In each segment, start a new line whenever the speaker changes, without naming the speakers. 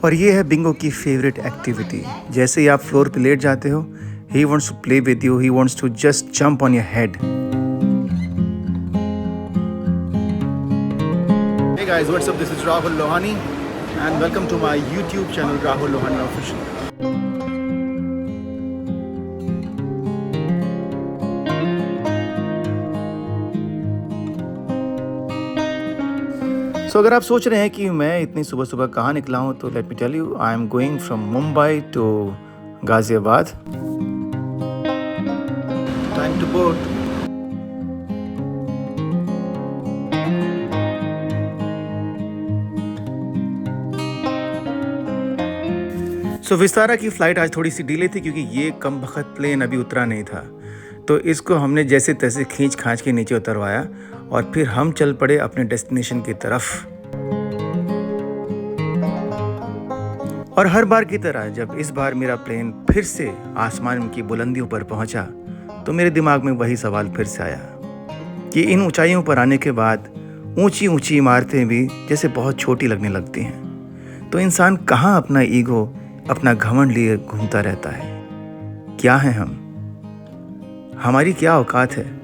और ये है बिंगो की फेवरेट एक्टिविटी। जैसे ही आप फ्लोर पे लेट जाते हो, he wants to play with you, he wants to just jump on your head. Hey guys, what's up? This is Rahul Lohani and welcome to my YouTube channel Rahul Lohani Official. So अगर आप सोच रहे हैं कि मैं इतनी सुबह सुबह कहाँ निकला हूँ, तो let me tell you, I am going from Mumbai to Ghaziabad. Time to boat. So Vistara की फ़्लाइट आज थोड़ी सी डिले थी क्योंकि ये कम वक्त प्लेन अभी उतरा नहीं था, तो इसको हमने जैसे तैसे खींच खांच के नीचे उतरवाया और फिर हम चल पड़े अपने डेस्टिनेशन की तरफ। और हर बार की तरह जब इस बार मेरा प्लेन फिर से आसमान की बुलंदियों पर पहुंचा, तो मेरे दिमाग में वही सवाल फिर से आया कि इन ऊंचाइयों पर आने के बाद ऊंची ऊंची इमारतें भी जैसे बहुत छोटी लगने लगती हैं। तो इंसान कहाँ अपना ईगो, अपना घमंड लिए घूमता रहता है? क्या है हम? हमारी क्या औकात है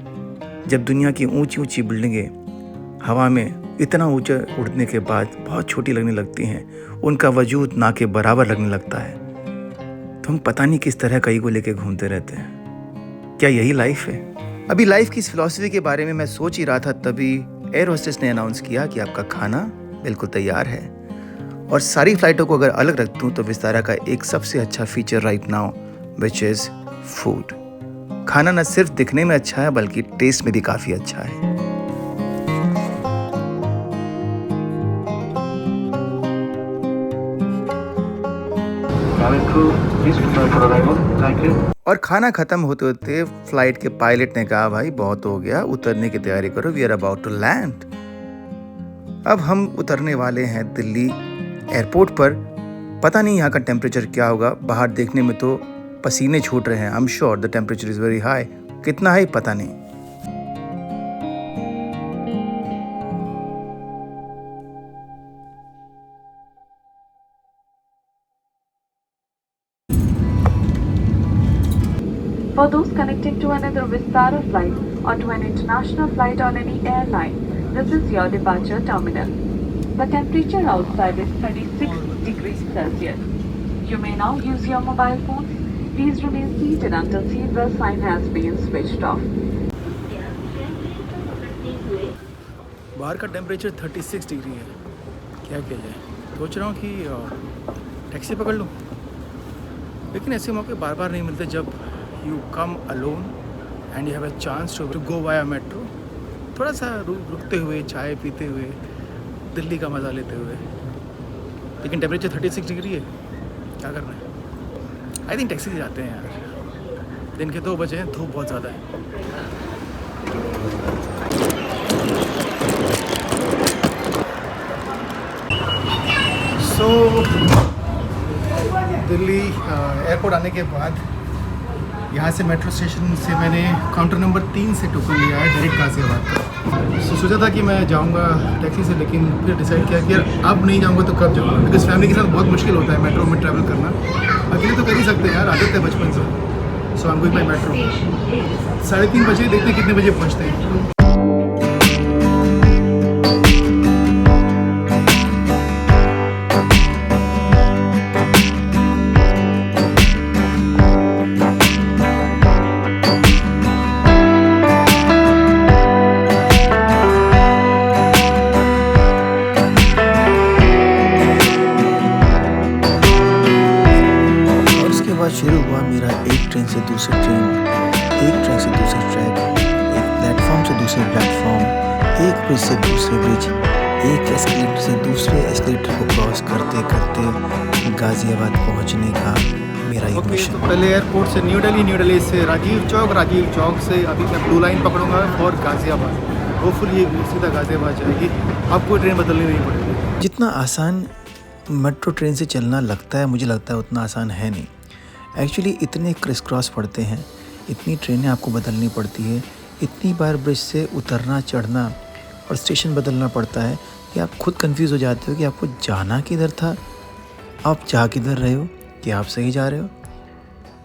जब दुनिया की ऊंची ऊंची बिल्डिंगें हवा में इतना ऊंचा उड़ने के बाद बहुत छोटी लगने लगती हैं, उनका वजूद ना के बराबर लगने लगता है, तो हम पता नहीं किस तरह का ईगो लेके घूमते रहते हैं। क्या यही लाइफ है? अभी लाइफ की इस फिलॉसफी के बारे में मैं सोच ही रहा था, तभी एयर होस्टेस ने अनाउंस किया कि आपका खाना बिल्कुल तैयार है। और सारी फ्लाइटों को अगर अलग रख दूँ तो विस्तारा का एक सबसे अच्छा feature right now which is food. खाना न सिर्फ दिखने में अच्छा है बल्कि टेस्ट में भी काफ़ी अच्छा है। और खाना खत्म होते होते फ्लाइट के पायलट ने कहा, भाई बहुत हो गया, उतरने की तैयारी करो, we are about to land. अब हम उतरने वाले हैं दिल्ली एयरपोर्ट पर। पता नहीं यहाँ का टेम्परेचर क्या होगा, बाहर देखने में तो पसीने छूट रहे हैं। I am sure the temperature is very high. कितना है पता नहीं।
For those connecting to another Vistara flight or to an international flight on any airline, this is your departure terminal. The temperature outside is 36 degrees Celsius. You may now use your mobile phones. Please remain seated until seatbelt sign has been switched off.
बाहर का temperature 36 degree है। क्या किया जाए? सोच रहा हूँ कि टैक्सी पकड़ लूँ, लेकिन ऐसे मौके बार बार नहीं मिलते जब you come alone and you have a chance to go via metro। थोड़ा सा रुकते हुए, चाय पीते हुए, दिल्ली का मज़ा लेते हुए। लेकिन टेम्परेचर 36 डिग्री है, क्या करना है? आई थिंक टैक्सी से जाते हैं यार। दिन के 2 बजे हैं, धूप बहुत ज़्यादा है। सो दिल्ली एयरपोर्ट आने के बाद यहाँ से मेट्रो स्टेशन से मैंने काउंटर नंबर 3 से टोकन लिया है डायरेक्ट गाजियाबाद का। तो सोचा था कि मैं जाऊँगा टैक्सी से, लेकिन फिर डिसाइड किया कि यार अब नहीं जाऊँगा तो कब जाऊँगा, बिकॉज फैमिली के साथ बहुत मुश्किल होता है मेट्रो में ट्रैवल करना। अकेले तो कर ही सकते हैं यार, आदत है बचपन से। So I am going by metro. 3:30 बजे, देखते हैं कितने बजे पहुँचते हैं। शुरू हुआ मेरा एक ट्रेन से दूसरी ट्रेन, एक ट्रैक से दूसरे ट्रैक, एक प्लेटफॉर्म से दूसरे प्लेटफॉर्म, एक ब्रिज से दूसरे ब्रिज, एक एस्केलेटर से दूसरे एस्केलेटर को क्रॉस करते करते गाजियाबाद पहुंचने का मेरा एक मिशन। तो पहले एयरपोर्ट से न्यू दिल्ली से राजीव चौक से अभी मैं ब्लू लाइन पकड़ूंगा और गाजियाबाद। होपफुली ये सीधा गाजियाबाद जाएगी, आपको ट्रेन बदलनी नहीं पड़ेगी। जितना आसान मेट्रो ट्रेन से चलना लगता है, मुझे लगता है उतना आसान है नहीं। एक्चुअली इतने क्रिस क्रॉस पड़ते हैं, इतनी ट्रेनें आपको बदलनी पड़ती है, इतनी बार ब्रिज से उतरना चढ़ना और स्टेशन बदलना पड़ता है कि आप खुद कंफ्यूज हो जाते हो कि आपको जाना किधर था आप जा किधर रहे हो? क्या आप सही जा रहे हो?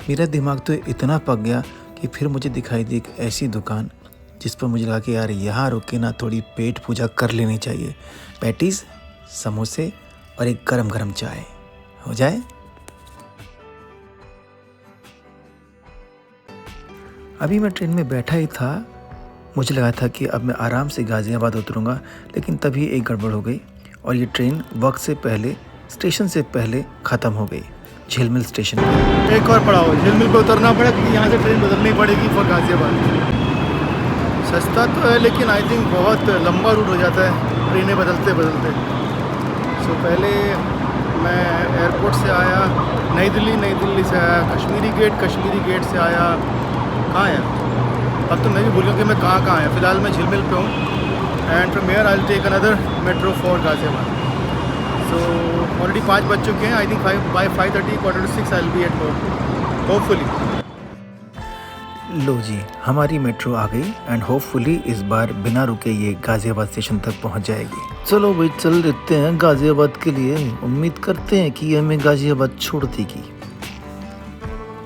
मेरा दिमाग तो इतना पक गया कि फिर मुझे दिखाई दी एक ऐसी दुकान जिस पर मुझे लगा कि यार यहाँ रुक के ना थोड़ी पेट पूजा कर लेनी चाहिए। पैटीज़, समोसे और एक गरम गरम चाय हो जाए। अभी मैं ट्रेन में बैठा ही था, मुझे लगा था कि अब मैं आराम से गाज़ियाबाद उतरूँगा, लेकिन तभी एक गड़बड़ हो गई और ये ट्रेन वक्त से पहले, स्टेशन से पहले ख़त्म हो गई, झिलमिल स्टेशन पर।
एक और पड़ाव झिलमिल पे उतरना पड़ा क्योंकि यहाँ से ट्रेन बदलनी पड़ेगी फॉर गाज़ियाबाद। सस्ता तो है लेकिन आई थिंक बहुत लंबा रूट हो जाता है ट्रेनें बदलते बदलते। सो पहले मैं एयरपोर्ट से आया नई दिल्ली से आया कश्मीरी गेट से आया। कहाँ आया अब तो मैं भी भूल गया कि मैं कहाँ आया। फ़िलहाल मैं झिलमिल पे हूँ and from here I will take another metro for Ghaziabad. So already 5 बज चुके हैं। I think 5:30 4:45 I will be at home hopefully.
लो जी, हमारी मेट्रो आ गई एंड होपफुली इस बार बिना रुके ये गाज़ियाबाद स्टेशन तक पहुंच जाएगी। चलो भाई चल देते हैं गाज़ियाबाद के लिए। उम्मीद करते हैं कि हमें गाज़ियाबाद छोड़ देगी।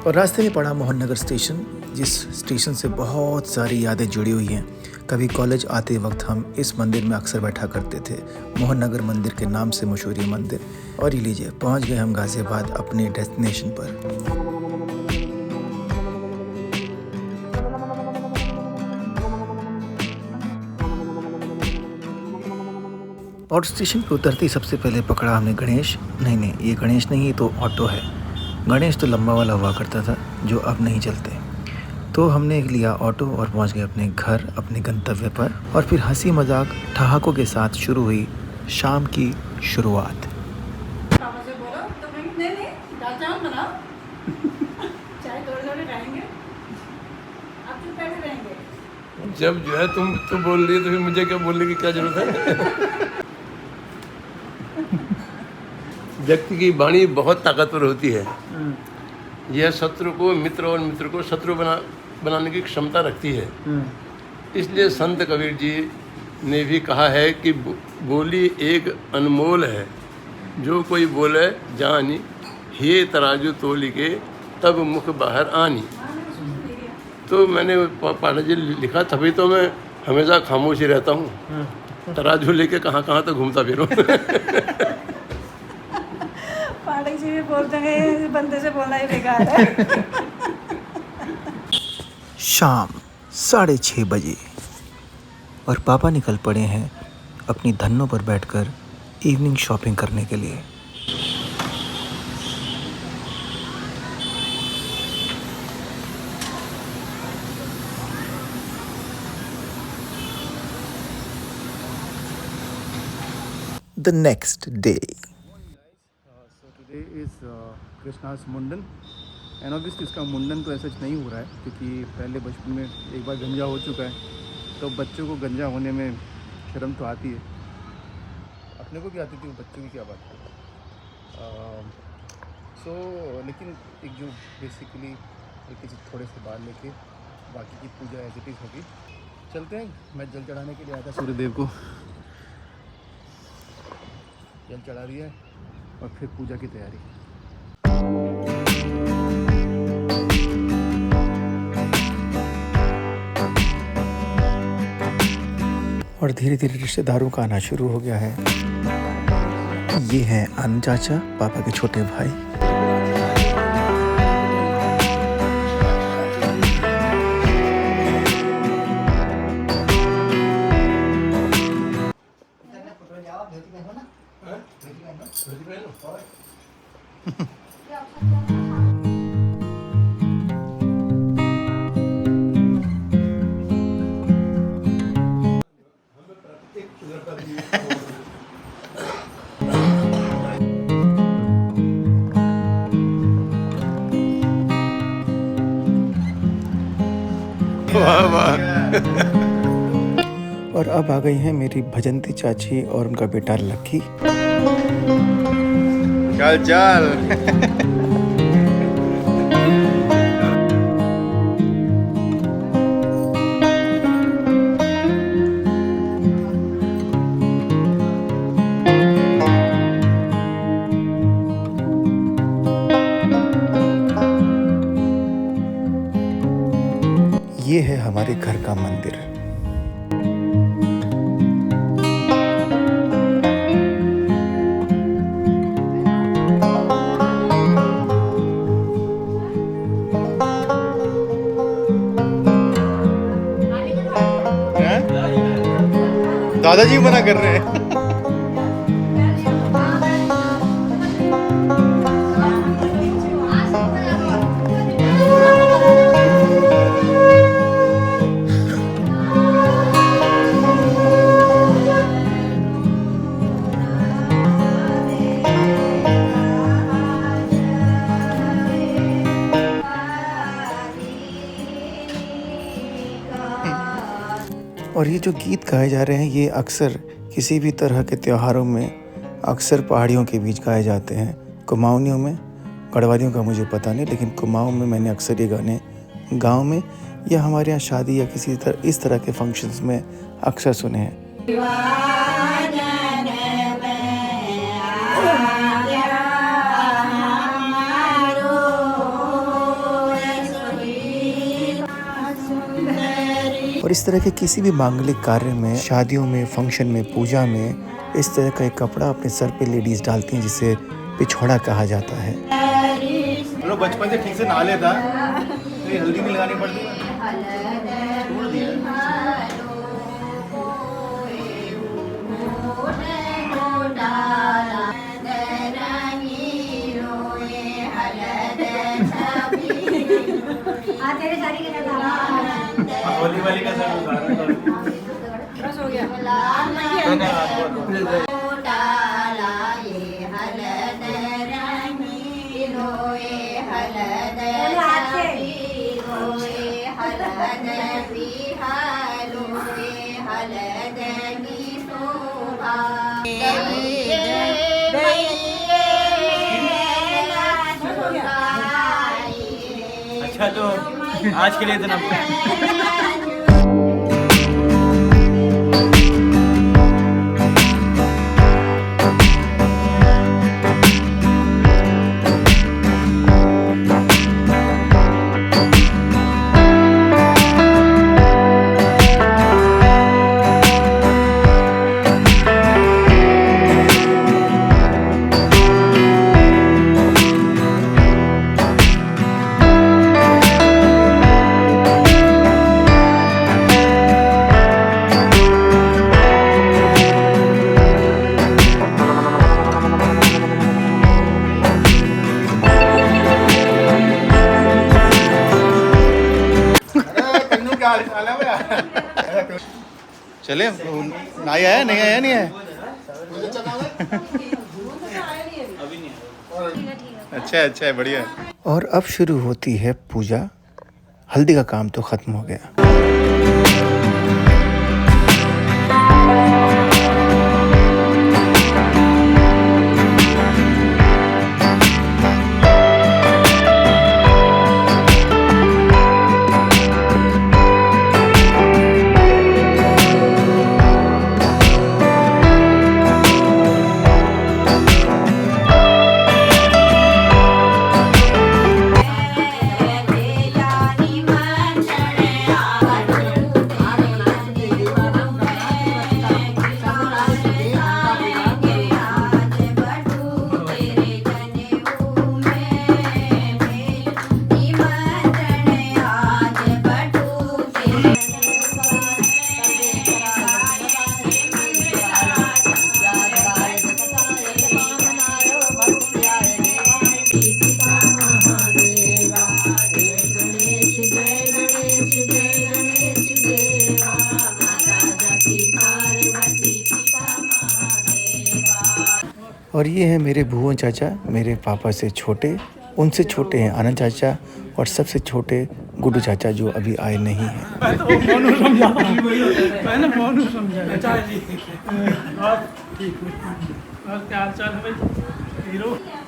और रास्ते में पड़ा मोहन नगर स्टेशन, जिस स्टेशन से बहुत सारी यादें जुड़ी हुई हैं। कभी कॉलेज आते वक्त हम इस मंदिर में अक्सर बैठा करते थे। मोहन नगर मंदिर के नाम से मशहूर ये मंदिर। और ये लीजिए पहुँच गए हम गाज़ियाबाद अपने डेस्टिनेशन पर। और स्टेशन पे उतरते ही सबसे पहले पकड़ा हमने गणेश। नहीं, ये गणेश नहीं, ये तो ऑटो है। गणेश तो लंबा वाला हुआ करता था जो अब नहीं चलते। तो हमने लिया ऑटो और पहुंच गए अपने घर, अपने गंतव्य पर। और फिर हंसी मजाक ठहाकों के साथ शुरू हुई शाम की शुरुआत।
पापा से बोलो तो नहीं दाल चावल बनाओ। चाय थोड़े खाएंगे, आप चुप बैठे रहेंगे।
जब जो है तुम बोल रही है तो फिर मुझे क्या बोलने की क्या जरूरत है? व्यक्ति की वाणी बहुत ताकतवर होती है। यह शत्रु को मित्र और मित्र को शत्रु बनाने की क्षमता रखती है। इसलिए संत कबीर जी ने भी कहा है कि बोली एक अनमोल है, जो कोई बोले जानी, हे तराजू तोली के तब मुख बाहर आनी। तो मैंने पाठक जी लिखा, तभी तो मैं हमेशा खामोश ही रहता हूँ। तराजू लेके कहाँ कहाँ तो घूमता फिरूं।
पाठक जी भी बोलते हैं बंदे से बोलना ही बेकार है।
शाम 6:30 बजे और पापा निकल पड़े हैं अपनी धन्नों पर बैठकर इवनिंग शॉपिंग करने के लिए। The next day.
So today is Krishna's मुंडन एंड ऑब्वियसली इसका मुंडन तो ऐसा नहीं हो रहा है क्योंकि पहले बचपन में एक बार गंजा हो चुका है। तो बच्चों को गंजा होने में शर्म तो आती है, अपने को भी आती थी, बच्चों की क्या बात है। सो लेकिन एक जो बेसिकली किसी थोड़े से बाहर लेके बाकी की पूजा एज इट इज़ होगी। चलते हैं, मैं जल चढ़ाने के लिए आया था सूर्यदेव को। जल चढ़ा दिया है और फिर पूजा की तैयारी।
और धीरे धीरे रिश्तेदारों का आना शुरू हो गया है। ये हैं आनंद चाचा, पापा के छोटे भाई।
वाह वाह।
और अब आ गई हैं मेरी भजंती चाची और उनका बेटा लक्की।
चल चल।
घर का मंदिर।
दादाजी मना कर रहे हैं।
और ये जो गीत गाए जा रहे हैं ये अक्सर किसी भी तरह के त्योहारों में अक्सर पहाड़ियों के बीच गाए जाते हैं। कुमाऊनियों में, गढ़वालियों का मुझे पता नहीं, लेकिन कुमाऊं में मैंने अक्सर ये गाने गांव में या हमारे यहाँ शादी या किसी इस तरह के फंक्शंस में अक्सर सुने हैं। और इस तरह के किसी भी मांगलिक कार्य में, शादियों में, फंक्शन में, पूजा में इस तरह का एक कपड़ा अपने सर पे लेडीज डालती हैं जिसे पिछौड़ा कहा जाता है।
लोग बचपन से ठीक से नहा लेता तो ये हल्दी नहीं लगानी पड़ती। छोड़ दिया। होली वाली का सर
बस हो गया।
अच्छा तो आज के लिए इतना। चले नहीं आया, नहीं आया, नहीं आया। अच्छा अच्छा है, बढ़िया।
और अब शुरू होती है पूजा। हल्दी का काम तो खत्म हो गया। और ये हैं मेरे भुवन चाचा, मेरे पापा से छोटे। उनसे छोटे हैं आनंद चाचा और सबसे छोटे गुड्डू चाचा जो अभी आए नहीं हैं।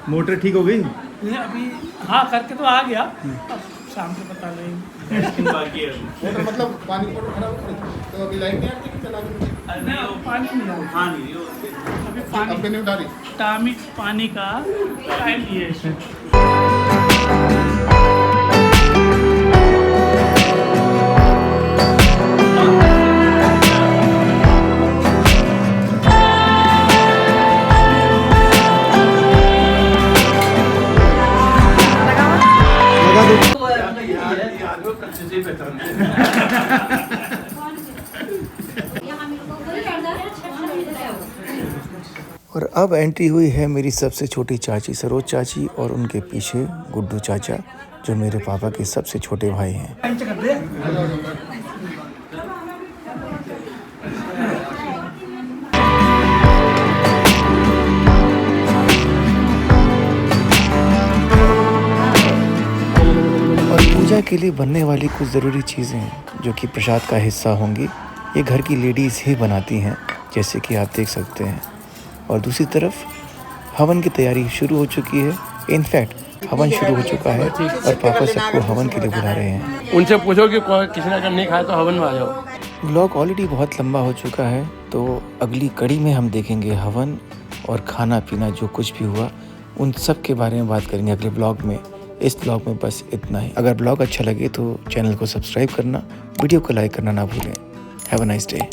मोटर ठीक हो गई?
अभी हाँ करके तो आ गया, अब शाम को पता नहीं।
मोटर मतलब पानी तो अभी लाइन नहीं आती कि चला गई?
पानी नहीं आ रहा। अभी पानी
नहीं उठा रही।
टामिक पानी का टाइम लिए इसमें।
और अब एंट्री हुई है मेरी सबसे छोटी चाची सरोज चाची और उनके पीछे गुड्डू चाचा, जो मेरे पापा के सबसे छोटे भाई हैं। और पूजा के लिए बनने वाली कुछ ज़रूरी चीज़ें जो कि प्रसाद का हिस्सा होंगी, ये घर की लेडीज़ ही बनाती हैं, जैसे कि आप देख सकते हैं। और दूसरी तरफ हवन की तैयारी शुरू हो चुकी है। इनफैक्ट हवन शुरू हो चुका है और पापा सबको हवन के लिए बुला रहे हैं।
उनसे पूछो कि किसी ने अगर नहीं खाया तो हवन में आ जाओ।
व्लॉग ऑलरेडी बहुत लंबा हो चुका है, तो अगली कड़ी में हम देखेंगे हवन और खाना पीना जो कुछ भी हुआ उन सब के बारे में बात करेंगे अगले ब्लॉग में। इस ब्लॉग में बस इतना ही। अगर ब्लॉग अच्छा लगे तो चैनल को सब्सक्राइब करना, वीडियो को लाइक करना ना भूलें। Have a nice day.